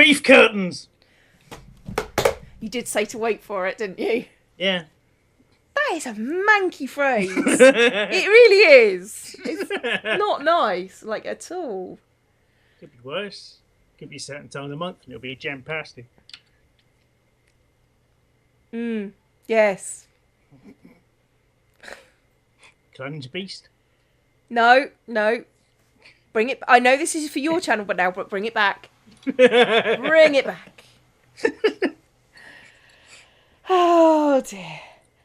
Beef curtains! You did say to wait for it, didn't you? Yeah. That is a manky phrase. It really is. It's not nice, like, at all. Could be worse. Could be a certain time of the month and it'll be a jam pasty. Yes. Clunge beast? No. Bring it... I know this is for your channel, but bring it back. Bring it back. Oh, dear.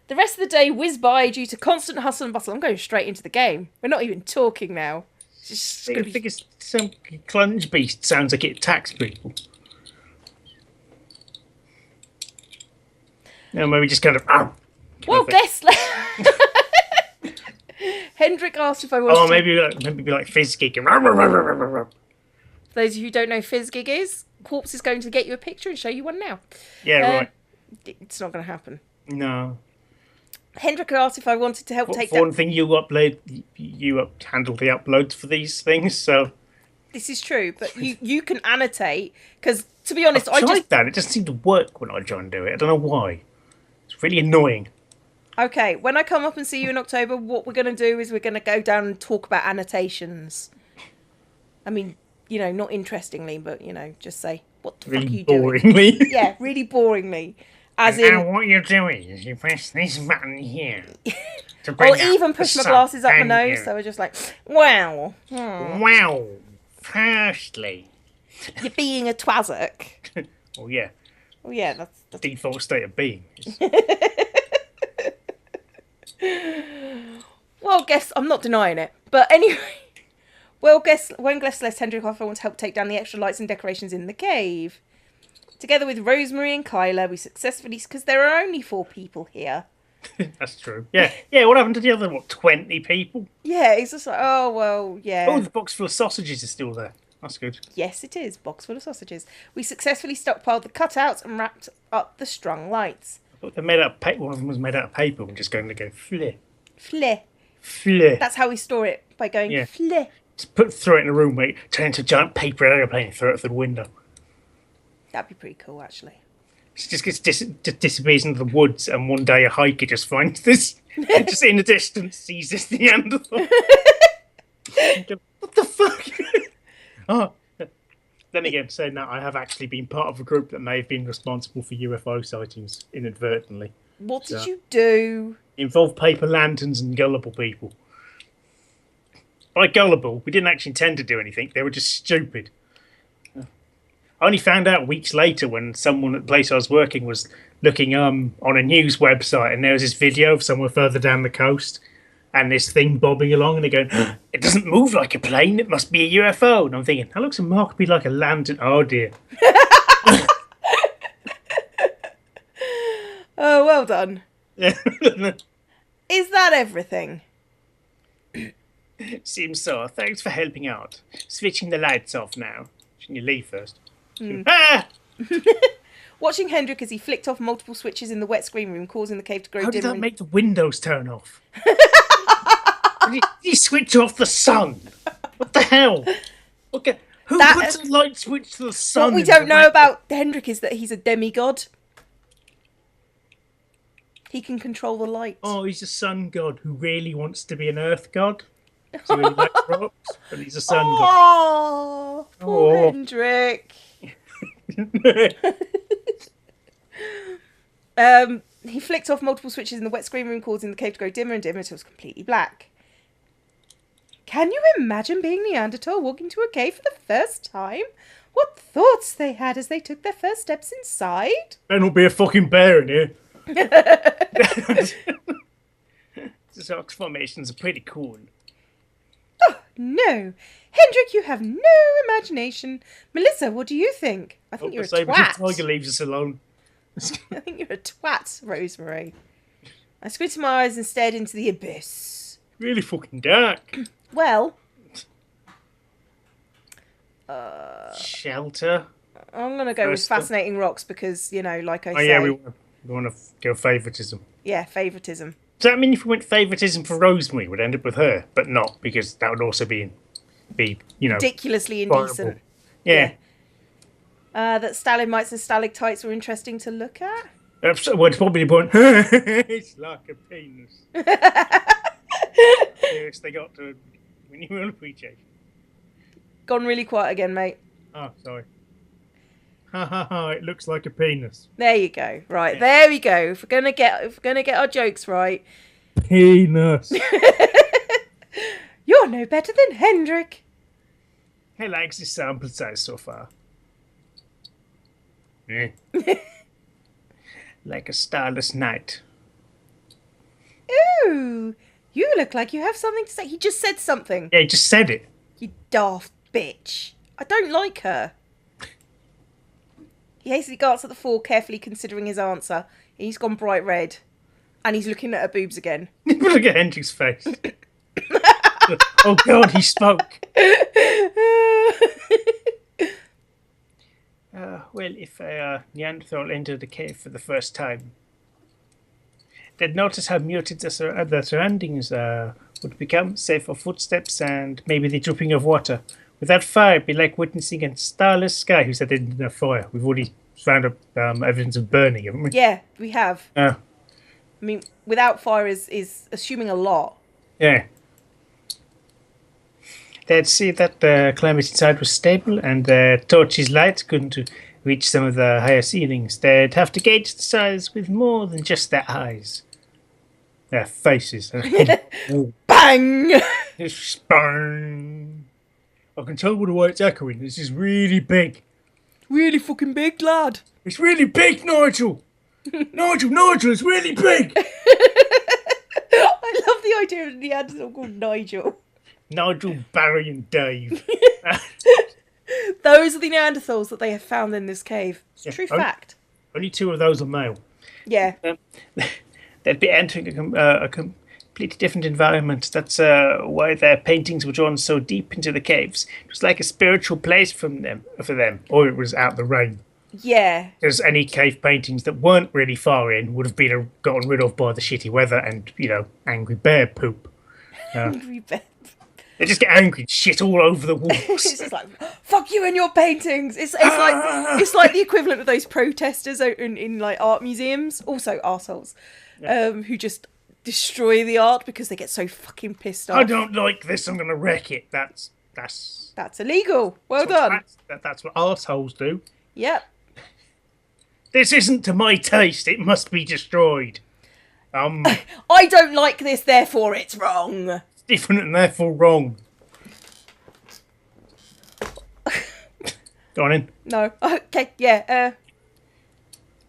The rest of the day whizzed by due to constant hustle and bustle. I'm going straight into the game. We're not even talking now. It's I think it's some clunge beast sounds like it attacks people. No, maybe just kind of... Well, guess... Hendrik asked if I wanted to... maybe like fizz gig. For those of you who don't know fizz gig is, Corpse is going to get you a picture and show you one now. Yeah, right. It's not going to happen. No. Hendrik asked if I wanted to help take down... For one thing, you handle the uploads for these things, so... This is true, but you can annotate, because, to be honest, I tried that. It doesn't seem to work when I try and do it. I don't know why. It's really annoying. Okay, when I come up and see you in October, what we're going to do is we're going to go down and talk about annotations. I mean, you know, not interestingly, but, you know, just say, what the fuck are you boringly. doing? Yeah, really boringly. As in... Now what you're doing is you press this button here. Or even push my glasses up my nose, so we're just like, wow. Wow. Firstly. You're being a twazzock. Oh, yeah. Oh, yeah, that's... Default state of being. Well, guess I'm not denying it. But anyway, when guest left Hendrik off, I want to help take down the extra lights and decorations in the cave. Together with Rosemary and Kyla, we successfully... Because there are only 4 people here. That's true. Yeah, what happened to the other, 20 people? Yeah, it's just like, oh, well, yeah. Oh, the box full of sausages is still there. That's good. Yes, it is. Box full of sausages. We successfully stockpiled the cutouts and wrapped up the strung lights. They're made out of paper. One of them was made out of paper. We're just going to go fleh. Fleh. Fleh. That's how we store it, by going fleh. Just throw it in a room, mate. Turn into a giant paper airplane and throw it through the window. That'd be pretty cool, actually. It just disappears into the woods, and one day a hiker just finds this, and just in the distance sees this Neanderthal. What the fuck? Oh. Then again, saying that, I have actually been part of a group that may have been responsible for UFO sightings inadvertently. What did you do? Involved paper lanterns and gullible people. By gullible, we didn't actually intend to do anything. They were just stupid. I only found out weeks later when someone at the place I was working was looking on a news website, and there was this video of somewhere further down the coast and this thing bobbing along, and they're going, it doesn't move like a plane, it must be a UFO. And I'm thinking, that looks remarkably like a lantern. Oh dear. Oh, well done. Yeah. Is that everything? Seems so. Thanks for helping out. Switching the lights off now. Shouldn't you leave first? Ah! Watching Hendrik as he flicked off multiple switches in the wet screen room, causing the cave to grow dimmer. How did that make the windows turn off? Did you switch off the sun? What the hell? Okay, who puts a light switch to the sun? What we don't know about Hendrik is that he's a demigod. He can control the light. Oh, he's a sun god who really wants to be an earth god. So he likes rocks, but he's a sun god. Oh, poor Hendrik. He flicked off multiple switches in the wet screen room, causing the cave to grow dimmer and dimmer until it was completely black. Can you imagine being Neanderthal walking to a cave for the first time? What thoughts they had as they took their first steps inside? Better not be a fucking bear in here. These rock formations are pretty cool. Oh, no. Hendrik, you have no imagination. Melissa, what do you think? I think you're a twat. Tiger leaves us alone. I think you're a twat, Rosemary. I squinted my eyes and stared into the abyss. Really fucking dark. Well. Shelter. I'm going to go with fascinating rocks because, you know, like I say. Oh, yeah, we want to go favouritism. Yeah, favouritism. Does that mean if we went favouritism for Rosemary, we'd end up with her? But not, because that would also be you know... ridiculously indecent. Yeah. That stalagmites and stalactites were interesting to look at. Well, it's probably the point. It's like a penis. Yes, they got to minimal appreciation. Gone really quiet again, mate. Oh, sorry. Ha ha ha! It looks like a penis. There you go. Right, there we go. If we're gonna get our jokes right. Penis. You're no better than Hendrik. He likes his sample size so far. Like a starless night. Ooh, you look like you have something to say. He just said something. Yeah, he just said it. You daft bitch. I don't like her. He hastily glanced at the four, carefully considering his answer. He's gone bright red. And he's looking at her boobs again. Look at Hendrik's face. Oh God, he spoke. Well, if a Neanderthal entered the cave for the first time, they'd notice how muted the surroundings would become, save for footsteps and maybe the dripping of water. Without fire, it'd be like witnessing a starless sky. Who said they didn't have fire? We've already found evidence of burning, haven't we? Yeah, we have. I mean, without fire is assuming a lot. Yeah. They'd see that the climate inside was stable and the torch's light couldn't reach some of the higher ceilings. They'd have to gauge the size with more than just their eyes. Their faces. Bang! Bang! I can tell by the way it's echoing. This is really big. Really fucking big, lad. It's really big, Nigel! Nigel, it's really big! I love the idea of a Neanderthal called Nigel. Nigel, Barry and Dave. Those are the Neanderthals that they have found in this cave. It's a true fact. Only 2 of those are male. Yeah. They'd be entering a completely different environment. That's why their paintings were drawn so deep into the caves. It was like a spiritual place for them, or it was out the rain. Yeah. Because any cave paintings that weren't really far in would have been gotten rid of by the shitty weather and, angry bear poop. Angry bear. They just get angry and shit all over the walls. It's just like, fuck you and your paintings. It's like the equivalent of those protesters out in like art museums, also arseholes, who just destroy the art because they get so fucking pissed off. I don't like this. I'm gonna wreck it. That's illegal. Well done. That's what arseholes do. Yep. This isn't to my taste. It must be destroyed. I don't like this, therefore it's wrong. Different and therefore wrong. Go on in. No. Okay, yeah.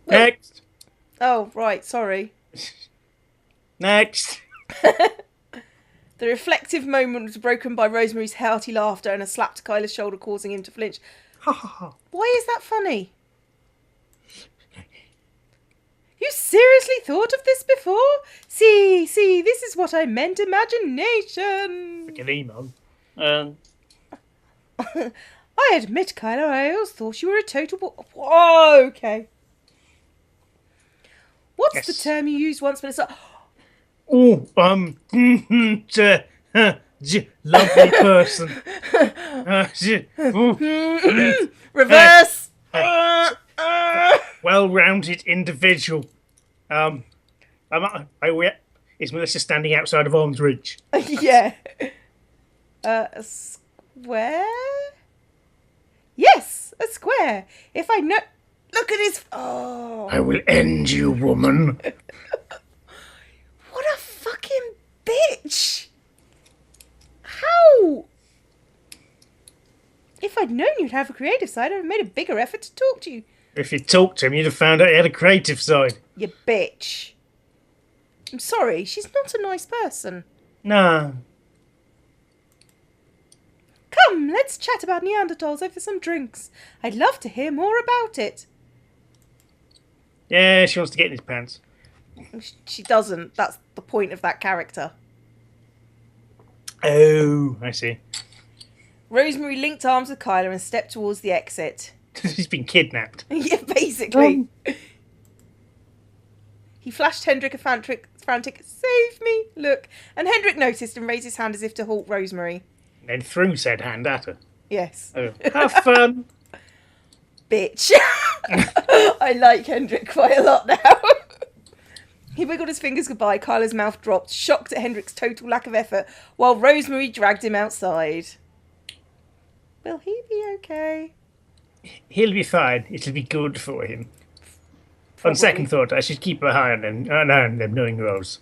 Next. Oh, right, sorry. Next. The reflective moment was broken by Rosemary's hearty laughter and a slap to Kyler's shoulder, causing him to flinch. Why is that funny? You seriously thought of this before? See, this is what I meant, imagination. Like an emo. I admit, Kyler, I always thought you were a total... Whoa, okay. What's the term you used once when it's like... Oh, lovely person. Reverse. Well-rounded individual. Is Melissa standing outside of arm's reach? Yeah. A square? Yes, a square. If I know... Look at his... Oh. I will end you, woman. What a fucking bitch. How? If I'd known you'd have a creative side, I'd have made a bigger effort to talk to you. If you talked to him, you'd have found out he had a creative side. You bitch. I'm sorry, she's not a nice person. Nah. Come, let's chat about Neanderthals over some drinks. I'd love to hear more about it. Yeah, she wants to get in his pants. She doesn't. That's the point of that character. Oh, I see. Rosemary linked arms with Kyler and stepped towards the exit. He's been kidnapped. Yeah, basically. He flashed Hendrik a frantic, save me, look. And Hendrik noticed and raised his hand as if to halt Rosemary. And then threw said hand at her. Yes. Oh, have fun. bitch. I like Hendrik quite a lot now. He wiggled his fingers goodbye. Kyla's mouth dropped, shocked at Hendrik's total lack of effort, while Rosemary dragged him outside. Will he be okay? He'll be fine. It'll be good for him. Probably. On second thought, I should keep an eye on them, knowing Rose.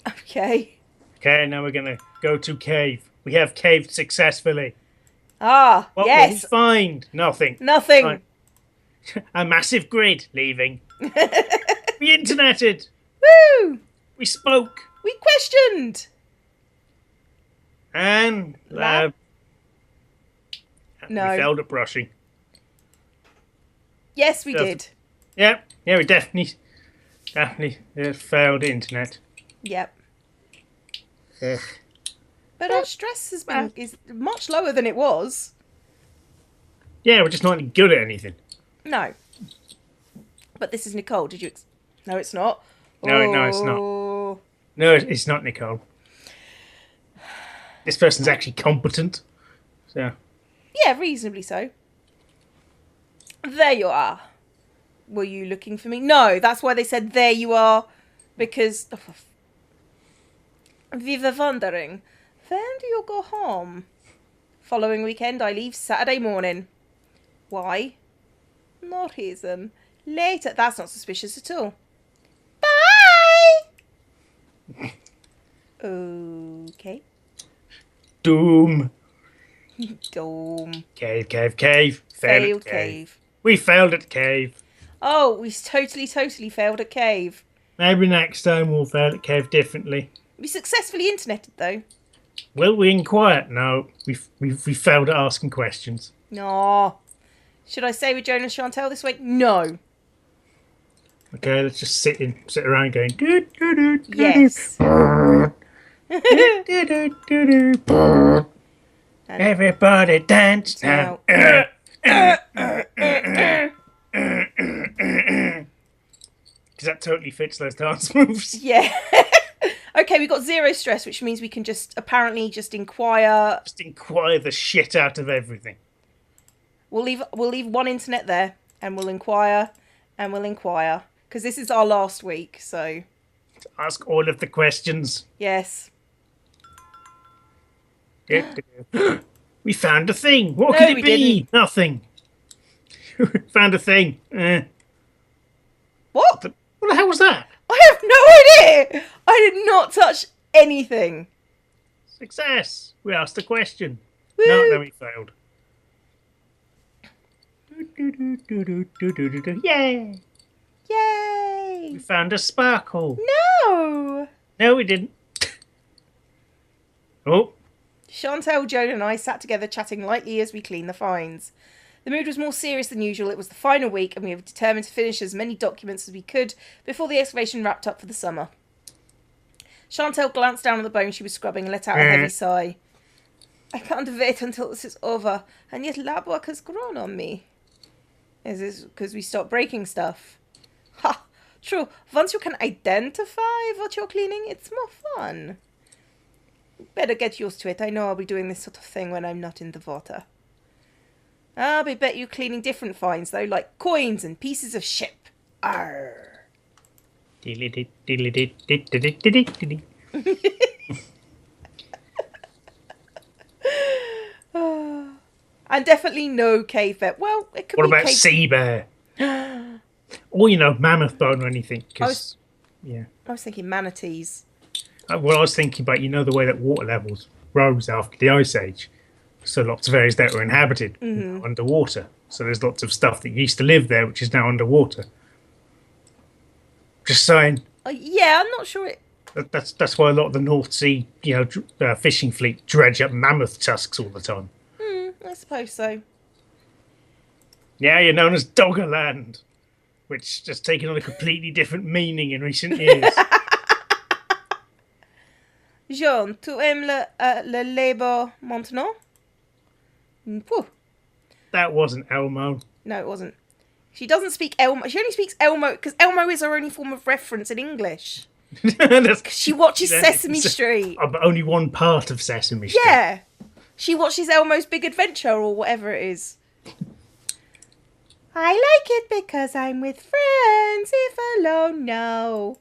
Okay. Okay, now we're gonna go to cave. We have caved successfully. Ah, What yes. will we find? Nothing. Nothing. Fine. A massive grid leaving. We interneted. Woo! We spoke. We questioned. And Lab? No. we failed at brushing. Yes, we Yes. did. Yep. Yeah, we definitely failed internet. Yep. Ugh. But our stress is much lower than it was. Yeah, we're just not any good at anything. No. But this is Nicole. Did you... No, it's not. No, it's not. No, it's not Nicole. This person's actually competent. So. Yeah, reasonably so. There you are. Were you looking for me? No, that's why they said there you are. Because... we were wondering, when do you go home? Following weekend, I leave Saturday morning. Why? No reason. Later. That's not suspicious at all. Bye! Okay. Doom. Dome. Cave. Failed Failed at cave. We failed at cave. Oh, we totally failed at cave. Maybe next time we'll fail at cave differently. We successfully interneted, though. Will we inquire? No. We failed at asking questions. No. Should I stay with Joan and Chantel this week? No. Okay, let's just sit around going. Yes. Everybody dance now. Because that totally fits those dance moves. Yeah. Okay, we got 0 stress, which means we can apparently just inquire. Just inquire the shit out of everything. We'll leave one internet there, and we'll inquire, because this is our last week. So. Ask all of the questions. Yes. We found a thing. What No, could it we be? didn't. Nothing. Found a thing. What? What the hell was that? I have no idea. I did not touch anything. Success. We asked a question. Woo. No, we failed. Yay! Yay! We found a sparkle. No. No, we didn't. Oh. Chantel, Joan and I sat together chatting lightly as we cleaned the finds. The mood was more serious than usual. It was the final week and we were determined to finish as many documents as we could before the excavation wrapped up for the summer. Chantel glanced down at the bone she was scrubbing and let out a heavy sigh. I can't wait until this is over, and yet lab work has grown on me. Is this because we stopped breaking stuff? Ha! True. Once you can identify what you're cleaning, it's more fun. Better get used to it. I know I'll be doing this sort of thing when I'm not in the water. I'll be bet you cleaning different finds, though, like coins and pieces of ship. Arr. And definitely no cave vet. Well, it could What be about cave... sea bear? Or, mammoth bone or anything. I was thinking manatees. Well, I was thinking about, the way that water levels rose after the Ice Age. So lots of areas that were inhabited underwater. So there's lots of stuff that used to live there, which is now underwater. Just saying. Yeah, I'm not sure it... That's why a lot of the North Sea, fishing fleet dredge up mammoth tusks all the time. I suppose so. Yeah, you're known as Doggerland, which has taken on a completely different meaning in recent years. Jean, tu aimes le labour maintenant? Whew. That wasn't Elmo. No, it wasn't. She doesn't speak Elmo. She only speaks Elmo because Elmo is her only form of reference in English. She watches Sesame Street. But only one part of Sesame Street. Yeah. She watches Elmo's Big Adventure or whatever it is. I like it because I'm with friends. If alone, no.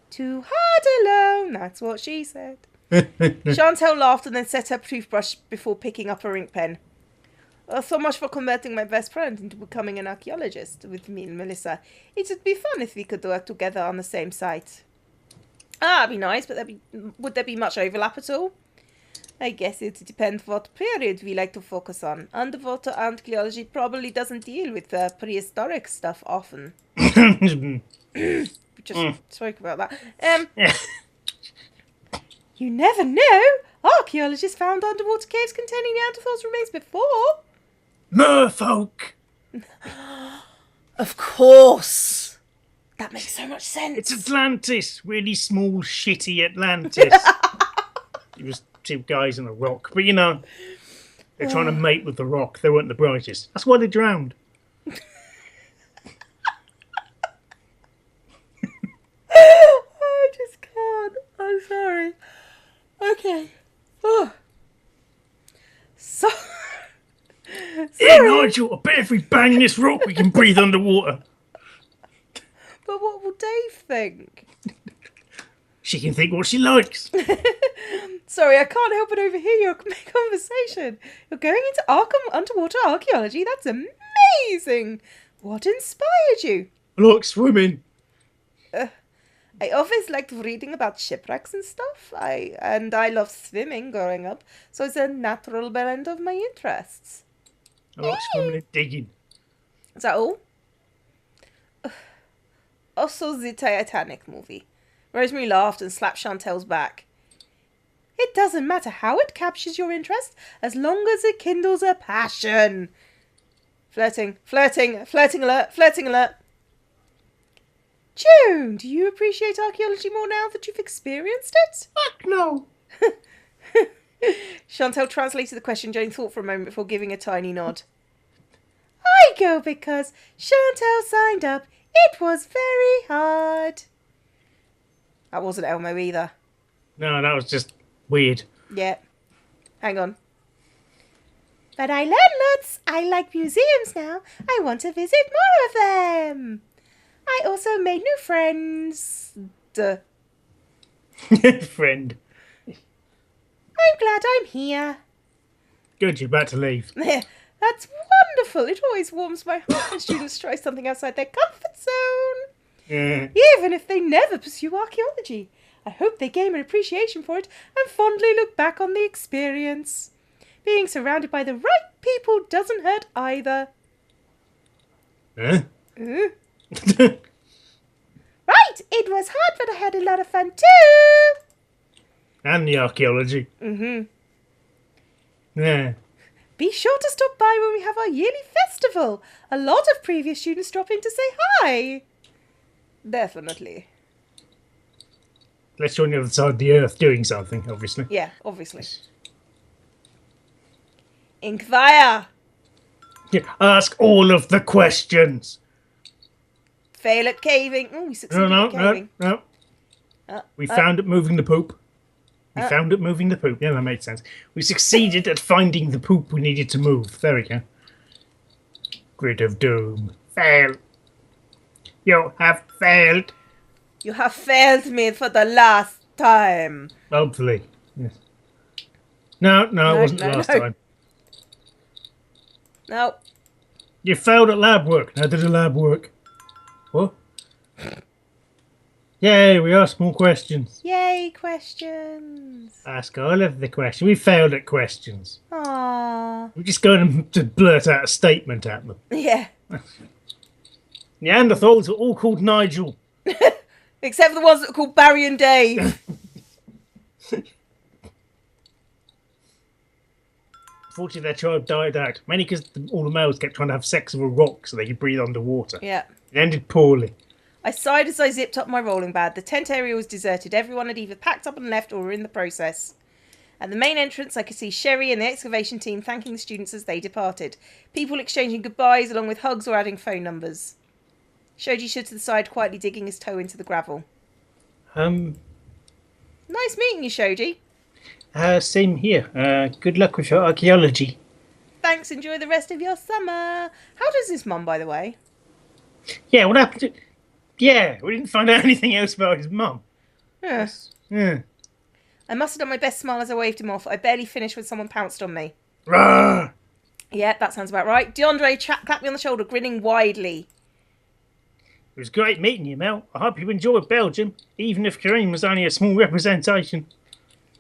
Too hard alone, that's what she said. Chantel laughed and then set her toothbrush before picking up her ink pen. So much for converting my best friend into becoming an archaeologist with me and Melissa. It would be fun if we could work together on the same site. That'd be nice, but would there be much overlap at all? I guess it depends what period we like to focus on. Underwater archaeology probably doesn't deal with prehistoric stuff often. We just spoke about that. You never know. Archaeologists found underwater caves containing Neanderthals' remains before. Merfolk! Of course. That makes so much sense. It's Atlantis. Really small, shitty Atlantis. It was two guys and a rock. But you know, they're trying to mate with the rock. They weren't the brightest. That's why they drowned. I just can't. I'm sorry. Okay. Oh. So. Hey, Nigel, I bet if we bang this rock, we can breathe underwater. But what will Dave think? She can think what she likes. Sorry, I can't help but overhear your conversation. You're going into underwater archaeology? That's amazing. What inspired you? I like swimming. I always liked reading about shipwrecks and stuff. I loved swimming growing up, so it's a natural blend of my interests. I like swimming and digging. Is that all? Also, the Titanic movie. Rosemary laughed and slapped Chantel's back. It doesn't matter how it captures your interest, as long as it kindles a passion. Flirting alert. June, do you appreciate archaeology more now that you've experienced it? Fuck no. Chantel translated the question. Jane thought for a moment before giving a tiny nod. I go because Chantel signed up. It was very hard. That wasn't Elmo either. No, that was just weird. Yeah. Hang on. But I learned lots. I like museums now. I want to visit more of them. I also made new friends. Friend. I'm glad I'm here. Good, you're about to leave. That's wonderful. It always warms my heart when students try something outside their comfort zone. Yeah. Even if they never pursue archaeology. I hope they gain an appreciation for it and fondly look back on the experience. Being surrounded by the right people doesn't hurt either. Huh? Right, it was hard, but I had a lot of fun too. And the archaeology. Mm-hmm. Yeah. Be sure to stop by when we have our yearly festival. A lot of previous students drop in to say hi. Definitely. Unless you're on the other side of the earth doing something, obviously. Yeah, obviously. Inquire. Yeah, ask all of the questions. Fail at caving. Oh, we succeeded at caving. No. We found it moving the poop. Yeah, that made sense. We succeeded at finding the poop we needed to move. There we go. Grid of doom. Fail. You have failed. You have failed me for the last time. Hopefully. Yes. No, it wasn't the last time. No. You failed at lab work. Now did the lab work. What? Yay, we asked more questions. Yay, questions. Ask all of the questions. We failed at questions. Aww. We're just going to blurt out a statement at them. Yeah. Neanderthals are all called Nigel. Except for the ones that are called Barry and Dave. Unfortunately, their tribe died out. Mainly because all the males kept trying to have sex with a rock so they could breathe underwater. Yeah. It ended poorly. I sighed as I zipped up my rolling bag. The tent area was deserted. Everyone had either packed up and left or were in the process. At the main entrance, I could see Sherry and the excavation team thanking the students as they departed. People exchanging goodbyes along with hugs or adding phone numbers. Shoji stood to the side, quietly digging his toe into the gravel. Nice meeting you, Shoji. Same here. Good luck with your archaeology. thanks. Enjoy the rest of your summer. How does this mum, by the way? Yeah, what happened to... Yeah, we didn't find out anything else about his mum. Yeah. Yeah. I must have done my best smile as I waved him off. I barely finished when someone pounced on me. Rah! Yeah, that sounds about right. DeAndre clapped me on the shoulder, grinning widely. It was great meeting you, Mel. I hope you enjoyed Belgium, even if Kareem was only a small representation.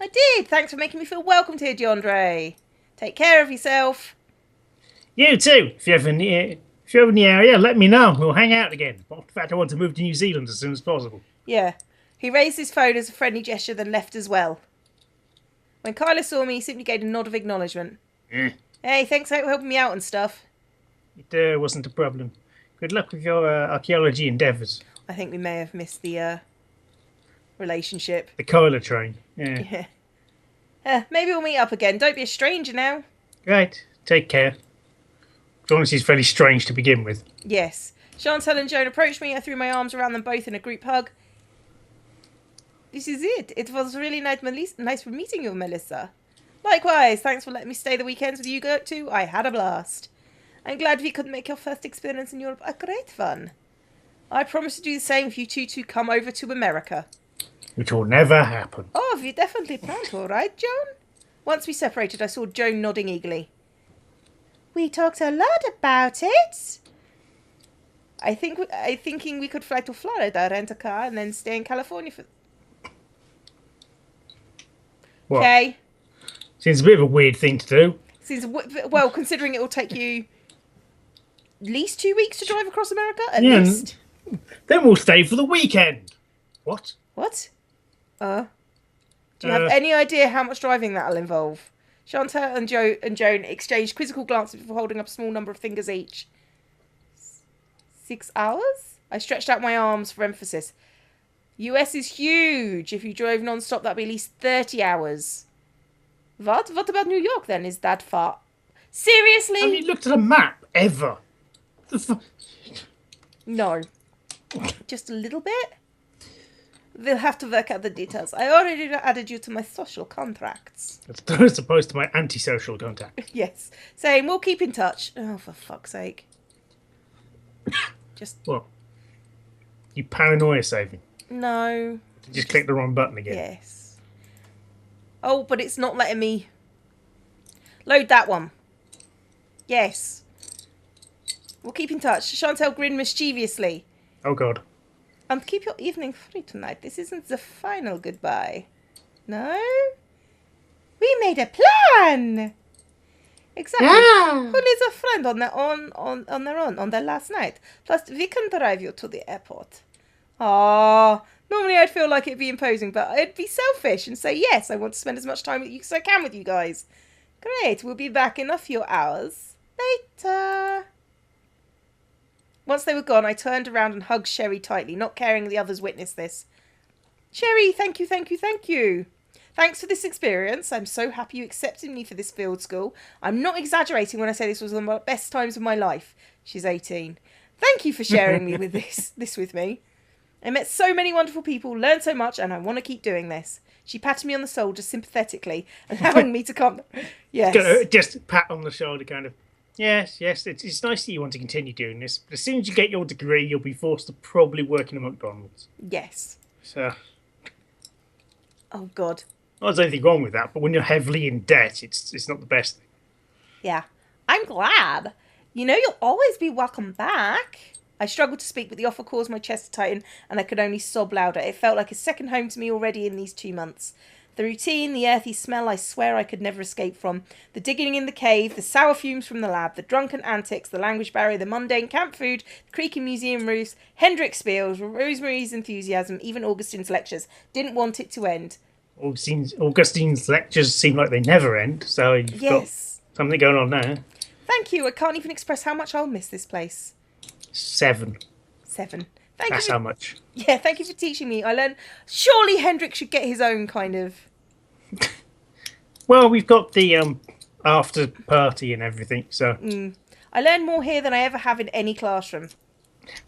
I did. Thanks for making me feel welcomed here, DeAndre. Take care of yourself. You too. If you're ever in the area, let me know. We'll hang out again. In fact, I want to move to New Zealand as soon as possible. Yeah. He raised his phone as a friendly gesture, then left as well. When Kyla saw me, he simply gave a nod of acknowledgement. Hey, thanks for helping me out and stuff. It wasn't a problem. Good luck with your archaeology endeavours. I think we may have missed the relationship. The Kyla train. Yeah. Maybe we'll meet up again. Don't be a stranger now. Right. Take care. Honestly, fairly strange to begin with. Yes. Chantal and Joan approached me. I threw my arms around them both in a group hug. This is it. It was really nice for meeting you, Melissa. Likewise. Thanks for letting me stay the weekends with you too. I had a blast. I'm glad we could make your first experience in Europe a great fun. I promise to do the same if you two come over to America. Which will never happen. Oh, we definitely plan to, right, Joan? Once we separated, I saw Joan nodding eagerly. We talked a lot about it. I thinking we could fly to Florida, rent a car, and then stay in California for... What? Okay. Seems a bit of a weird thing to do. Well, considering it will take you at least 2 weeks to drive across America, at least. Then we'll stay for the weekend. What? What? Do you have any idea how much driving that'll involve? Chantal and Joan exchanged quizzical glances before holding up a small number of fingers each. 6 hours? I stretched out my arms for emphasis. US is huge. If you drove non-stop, that'd be at least 30 hours. What? What about New York, then? Is that far? Seriously? Have you looked at a map, ever? No. Just a little bit? We'll have to work out the details. I already added you to my social contracts. As opposed to my antisocial contact. Yes. Saying we'll keep in touch. Oh, for fuck's sake. Just... What? You paranoia saving? No. You just clicked the wrong button again. Yes. Oh, but it's not letting me... Load that one. Yes. We'll keep in touch. Chantal grinned mischievously. Oh, God. And keep your evening free tonight. This isn't the final goodbye. No? We made a plan! Exactly. Yeah. Who needs a friend on their last night? Plus, we can drive you to the airport. Ah, normally I'd feel like it'd be imposing, but I'd be selfish and say, yes, I want to spend as much time with you as I can with you guys. Great, we'll be back in a few hours. Later. Once they were gone, I turned around and hugged Sherry tightly, not caring the others witnessed this. Sherry, thank you, thank you, thank you. Thanks for this experience. I'm so happy you accepted me for this field school. I'm not exaggerating when I say this was one of the best times of my life. She's 18. Thank you for sharing me with this with me. I met so many wonderful people, learned so much, and I want to keep doing this. She patted me on the shoulder sympathetically, allowing me to come. Yes. Just pat on the shoulder, kind of. Yes. It's nice that you want to continue doing this, but as soon as you get your degree, you'll be forced to probably work in a McDonald's. Yes. So. Oh, God. Not there's anything wrong with that, but when you're heavily in debt, it's not the best thing. Yeah. I'm glad. You know you'll always be welcome back. I struggled to speak, but the offer caused my chest to tighten, and I could only sob louder. It felt like a second home to me already in these 2 months. The routine, the earthy smell I swear I could never escape from, the digging in the cave, the sour fumes from the lab, the drunken antics, the language barrier, the mundane camp food, the creaking museum roofs, Hendrix spiels, Rosemary's enthusiasm, even Augustine's lectures. Didn't want it to end. Augustine's lectures seem like they never end, so you've got something going on there. Thank you. I can't even express how much I'll miss this place. 7. That's how much. Yeah, thank you for teaching me. I learned... Surely Hendrik should get his own kind of... Well, we've got the after party and everything, so... I learned more here than I ever have in any classroom.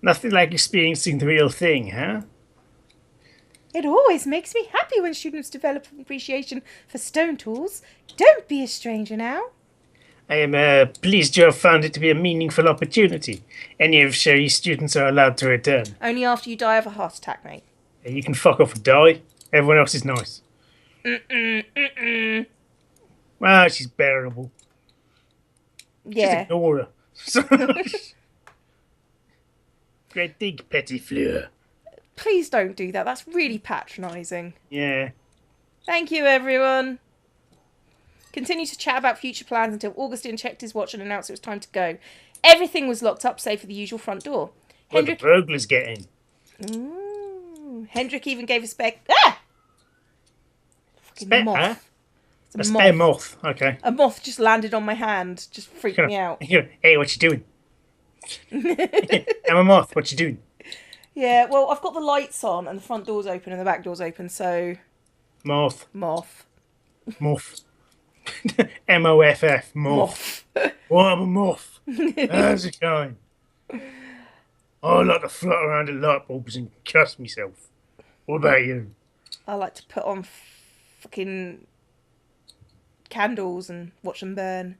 Nothing like experiencing the real thing, huh? It always makes me happy when students develop an appreciation for stone tools. Don't be a stranger now. I am pleased you have found it to be a meaningful opportunity. Any of Sherry's students are allowed to return. Only after you die of a heart attack, mate. You can fuck off and die. Everyone else is nice. Well, she's bearable. Just Yeah. ignore her. Great big petit fleur. Please don't do that. That's really patronising. Yeah. Thank you, everyone. Continue to chat about future plans until Augustine checked his watch and announced it was time to go. Everything was locked up save for the usual front door. Well, the burglars get in. Ooh. Hendrik even gave a spec. Ah! Fucking moth. Huh? It's A spare moth. Okay. A moth just landed on my hand. Just freaked me out. Hey, what you doing? I'm a moth. What you doing? Yeah, well, I've got the lights on and the front door's open and the back door's open, so... Moth. Moth. Moth. M-O-F-F. Moth. Well, I'm a moth. How's it going? I like to flutter around the light bulbs and cuss myself. What about you? I like to put on fucking candles and watch them burn.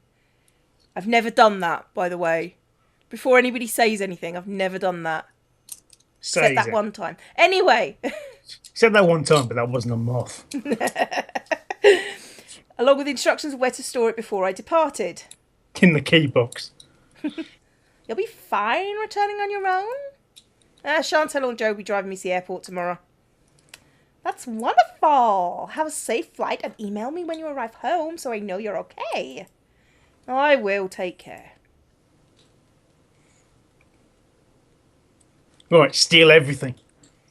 I've never done that, by the way. Before anybody says anything, I've never done that. Said that one time. Anyway. Said that one time, but that wasn't a moth. Along with instructions of where to store it before I departed. In the key box. You'll be fine returning on your own. Chantal and Joe will be driving me to the airport tomorrow. That's wonderful. Have a safe flight and email me when you arrive home so I know you're okay. I will take care. Right, steal everything.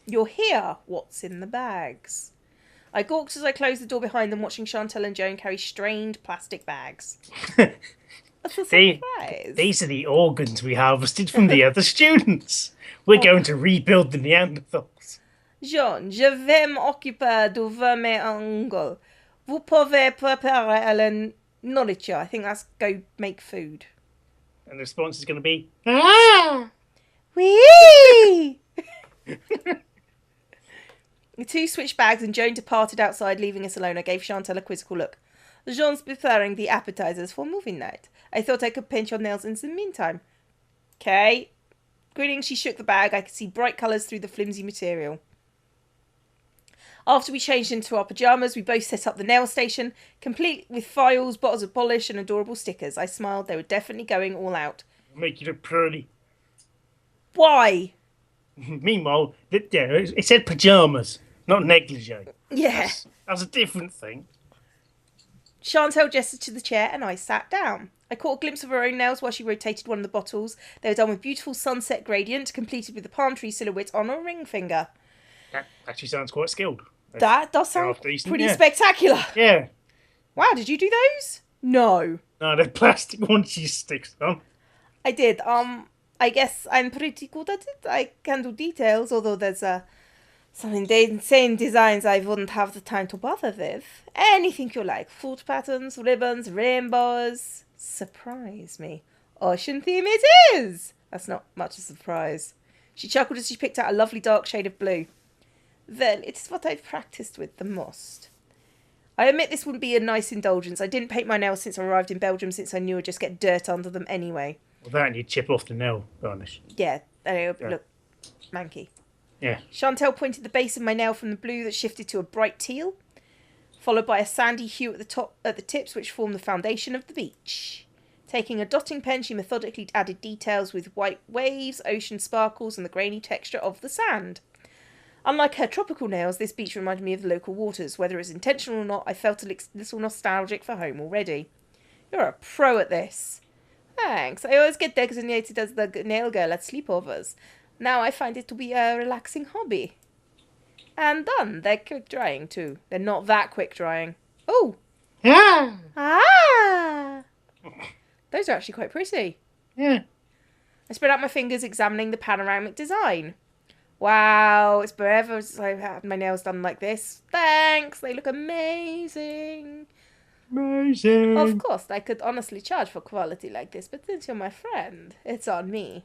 You're here. What's in the bags? I gawked as I closed the door behind them, watching Chantal and Joan carry strained plastic bags. That's a surprise. These are the organs we harvested from the other students. We're going to rebuild the Neanderthals. Jean, je vais m'occuper de mes ongles. Vous pouvez préparer la nourriture. I think that's go make food. And the response is going to be, ah! Whee! The two switched bags and Joan departed outside, leaving us alone. I gave Chantal a quizzical look. Jean's preparing the appetizers for movie night. I thought I could paint your nails in the meantime. Okay. Grinning, she shook the bag. I could see bright colours through the flimsy material. After we changed into our pyjamas, we both set up the nail station, complete with files, bottles of polish and adorable stickers. I smiled. They were definitely going all out. Make you look pretty. Why? Meanwhile, it said pyjamas, not negligee. Yeah. That's a different thing. Chantal gestured to the chair and I sat down. I caught a glimpse of her own nails while she rotated one of the bottles. They were done with beautiful sunset gradient, completed with the palm tree silhouette on her ring finger. That actually sounds quite skilled. That does sound pretty spectacular. Yeah. Wow, did you do those? No. No, the plastic ones she sticks on. I did. I guess I'm pretty good at it. I can do details, although there's some insane designs I wouldn't have the time to bother with. Anything you like. Foot patterns, ribbons, rainbows. Surprise me. Ocean theme it is! That's not much of a surprise. She chuckled as she picked out a lovely dark shade of blue. Well, it's what I've practiced with the most. I admit this wouldn't be a nice indulgence. I didn't paint my nails since I arrived in Belgium, since I knew I'd just get dirt under them anyway. Well, that and you chip off the nail varnish. Yeah, they look manky. Yeah. Chantal pointed the base of my nail from the blue that shifted to a bright teal, followed by a sandy hue at the tips, which formed the foundation of the beach. Taking a dotting pen, she methodically added details with white waves, ocean sparkles, and the grainy texture of the sand. Unlike her tropical nails, this beach reminded me of the local waters. Whether it's intentional or not, I felt a little nostalgic for home already. You're a pro at this. Thanks. I always get designated as the nail girl at sleepovers. Now I find it to be a relaxing hobby. And done. They're quick drying too. They're not that quick drying. Oh! Yeah. Ah! Those are actually quite pretty. Yeah. I spread out my fingers, examining the panoramic design. Wow, it's forever since I've had my nails done like this. Thanks, they look amazing. Amazing. Of course, I could honestly charge for quality like this, but since you're my friend, it's on me.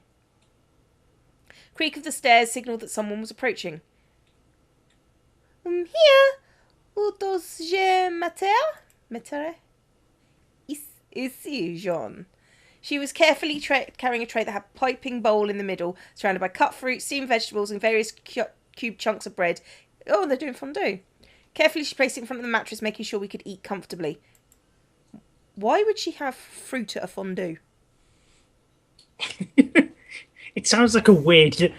Creak of the stairs signalled that someone was approaching. Here, où does je mater? Ici, Jean. She was carefully carrying a tray that had a piping bowl in the middle, surrounded by cut fruit, steamed vegetables, and various cube chunks of bread. Oh, they're doing fondue. Carefully, she placed it in front of the mattress, making sure we could eat comfortably. Why would she have fruit at a fondue? It sounds like a weird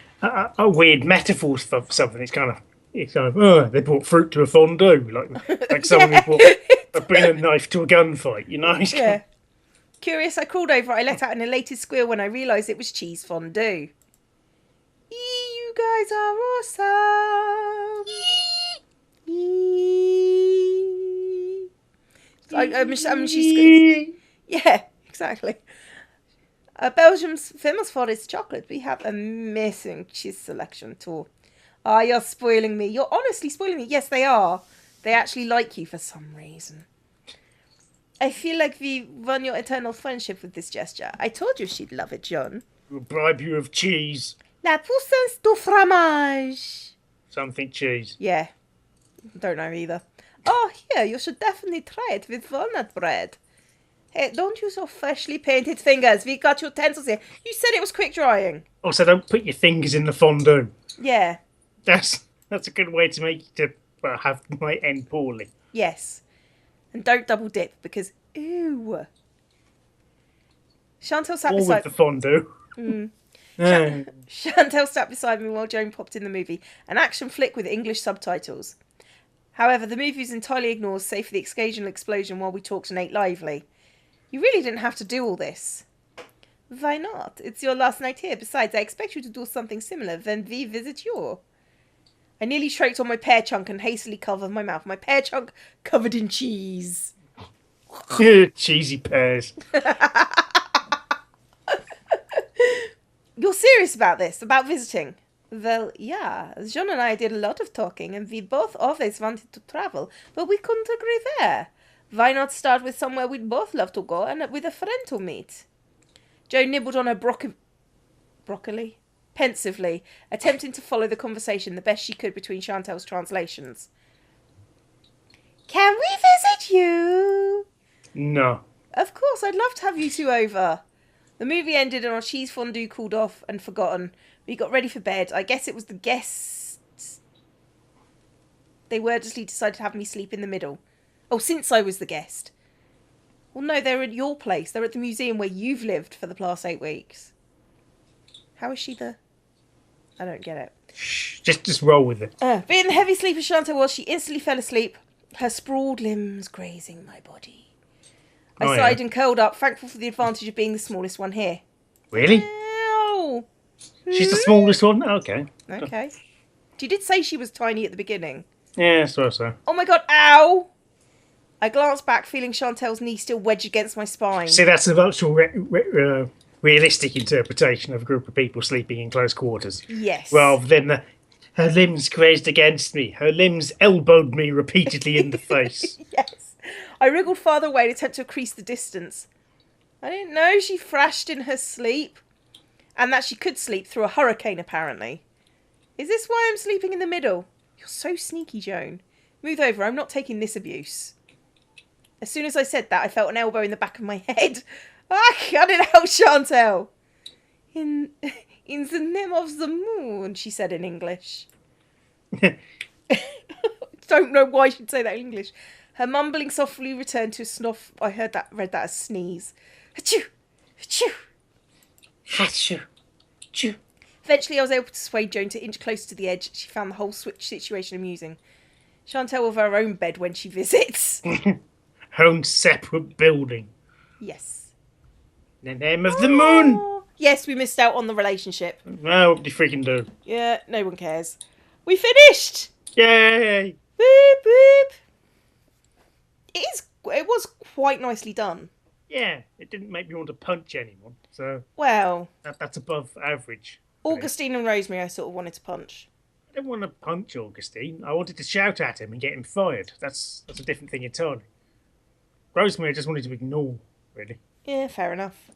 metaphor for something. It's kind of oh, they brought fruit to a fondue, like someone who bring a knife to a gunfight. You know? Yeah. Curious, I crawled over. I let out an elated squeal when I realised it was cheese fondue. You guys are awesome. Yeah, exactly. Belgium's famous for its chocolate. We have amazing cheese selection too. Ah, you're spoiling me. You're honestly spoiling me. Yes, they are. They actually like you for some reason. I feel like we won your eternal friendship with this gesture. I told you she'd love it, John. We'll bribe you of cheese. La puissance du fromage. Something cheese. Yeah. Don't know either. Oh, here, you should definitely try it with walnut bread. Hey, don't use your freshly painted fingers. We got utensils here. You said it was quick drying. Also, don't put your fingers in the fondue. Yeah. That's a good way to make to have my end poorly. Yes. And don't double dip because, ew. Chantal sat beside... with the fondue. Chantal sat beside me while Joan popped in the movie. An action flick with English subtitles. However, the movie was entirely ignored, save for the occasional explosion while we talked and ate lively. You really didn't have to do all this. Why not? It's your last night here. Besides, I expect you to do something similar when we visit you. I nearly choked on my pear chunk and hastily covered my mouth. My pear chunk covered in cheese. Cheesy pears. You're serious about this? About visiting? Well, yeah. Jean and I did a lot of talking, and we both always wanted to travel, but we couldn't agree where. Why not start with somewhere we'd both love to go and with a friend to meet? Jo nibbled on her broccoli, pensively, attempting to follow the conversation the best she could between Chantal's translations. Can we visit you? No. Of course, I'd love to have you two over. The movie ended and our cheese fondue cooled off and forgotten. We got ready for bed. I guess it was the guests. They wordlessly decided to have me sleep in the middle. Oh, since I was the guest. Well, no, they're at your place. They're at the museum where you've lived for the past 8 weeks. How is she the... I don't get it. Shh, just roll with it. Being the heavy sleeper Chantal was, she instantly fell asleep, her sprawled limbs grazing my body. I sighed and curled up, thankful for the advantage of being the smallest one here. Really? Ow. She's the smallest one? Okay. Okay. She did say she was tiny at the beginning. Yeah, so. Oh my god, ow! I glanced back, feeling Chantal's knee still wedged against my spine. See, that's an actual realistic interpretation of a group of people sleeping in close quarters. Yes. Rather than her limbs grazed against me. Her limbs elbowed me repeatedly in the face. Yes. I wriggled farther away to attempt to increase the distance. I didn't know she thrashed in her sleep. And that she could sleep through a hurricane, apparently. Is this why I'm sleeping in the middle? You're so sneaky, Joan. Move over, I'm not taking this abuse. As soon as I said that, I felt an elbow in the back of my head. Ah, cut it out, Chantal. In the name of the moon, she said in English. Don't know why she'd say that in English. Her mumbling softly returned to a snuff. I read that as sneeze. Achoo! Achoo! Achoo! Achoo! Eventually, I was able to persuade Joan to inch closer to the edge. She found the whole switch situation amusing. Chantal will have her own bed when she visits. Her own separate building. Yes. In the name of the moon! Yes, we missed out on the relationship. Well, what do you freaking do? Yeah, no one cares. We finished! Yay! Boop, boop. It was quite nicely done. Yeah, it didn't make me want to punch anyone, so... Well... That's above average. Augustine and Rosemary I sort of wanted to punch. I didn't want to punch Augustine. I wanted to shout at him and get him fired. That's a different thing entirely. Rosemary I just wanted to ignore, really. Yeah, fair enough.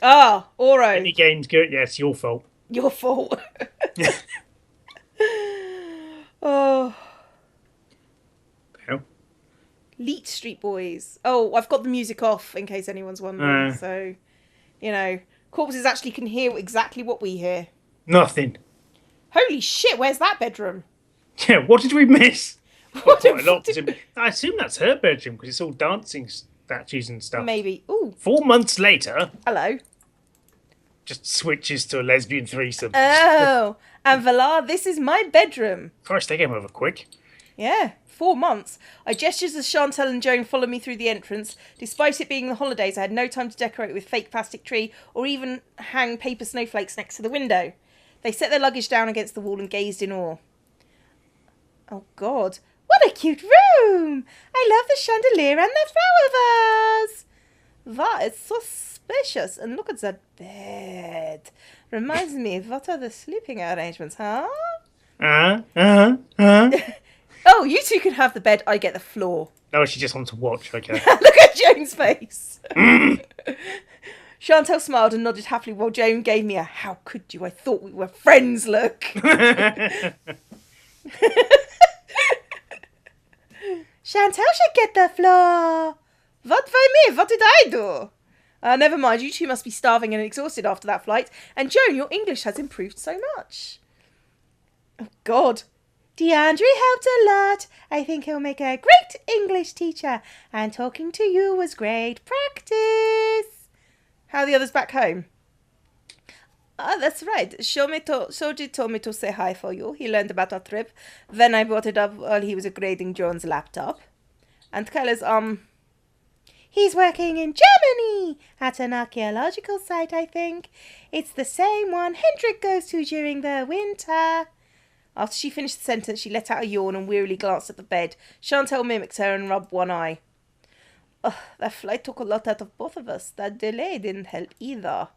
Ah, Oro. Any game's good. Yeah, it's your fault. Your fault. Oh. Well. Fleet Street Boys. Oh, I've got the music off in case anyone's wondering. So, corpses actually can hear exactly what we hear. Nothing. Holy shit, where's that bedroom? Yeah, what did we miss? What Quite a lot. did I assume that's her bedroom because it's all dancing statues and stuff. Maybe. Ooh. 4 months later. Hello. Just switches to a lesbian threesome. Oh, and voila, this is my bedroom. Christ, they came over quick. Yeah, 4 months. I gestured as Chantal and Joan followed me through the entrance. Despite it being the holidays, I had no time to decorate with fake plastic tree or even hang paper snowflakes next to the window. They set their luggage down against the wall and gazed in awe. Oh, God. What a cute room! I love the chandelier and the flower vase. Wow, it's so spacious. And look at that bed. Reminds me, what are the sleeping arrangements, huh? Oh, you two can have the bed, I get the floor. No, she just wants to watch, okay. Look at Joan's face. Chantal smiled and nodded happily while Joan gave me a "how could you, I thought we were friends" look. Chantal should get the floor. What for me? What did I do? Never mind, you two must be starving and exhausted after that flight. And Joan, your English has improved so much. Oh, God. DeAndre helped a lot. I think he'll make a great English teacher. And talking to you was great practice. How are the others back home? That's right. Shoji told me to say hi for you. He learned about our trip. Then I brought it up while he was upgrading John's laptop. And Kyla's, he's working in Germany at an archaeological site, I think. It's the same one Hendrik goes to during the winter. After she finished the sentence, she let out a yawn and wearily glanced at the bed. Chantal mimicked her and rubbed one eye. That flight took a lot out of both of us. That delay didn't help either.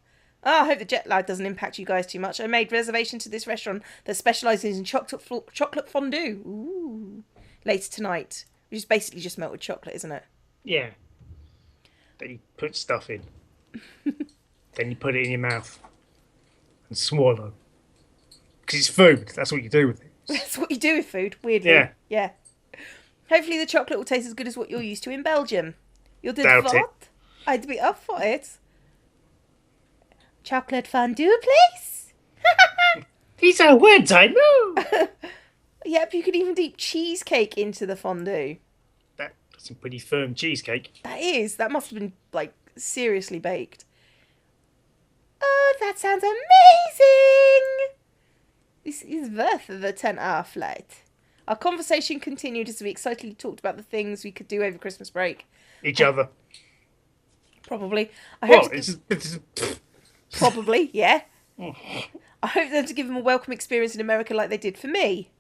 I hope the jet lag doesn't impact you guys too much. I made reservation to this restaurant that specialises in chocolate fondue. Ooh. Later tonight. Which is basically just melted chocolate, isn't it? Yeah. Then you put stuff in. Then you put it in your mouth. And swallow. Because it's food. That's what you do with it. That's what you do with food, weirdly. Yeah. Hopefully the chocolate will taste as good as what you're used to in Belgium. You did Doubt what? it. I'd be up for it. Chocolate fondue place? These are words I know. Yep, you could even dip cheesecake into the fondue. That's some pretty firm cheesecake. That is. That must have been, seriously baked. Oh, that sounds amazing! This is worth the 10-hour flight. Our conversation continued as we excitedly talked about the things we could do over Christmas break. Each other. Probably. Probably, yeah. I hope them to give them a welcome experience in America like they did for me.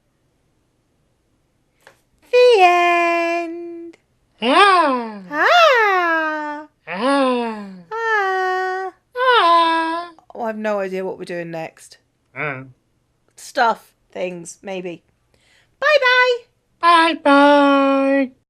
The end. Ah. Ah. Ah. Ah. Ah. Oh, I have no idea what we're doing next. Ah. Stuff. Things. Maybe. Bye-bye. Bye-bye.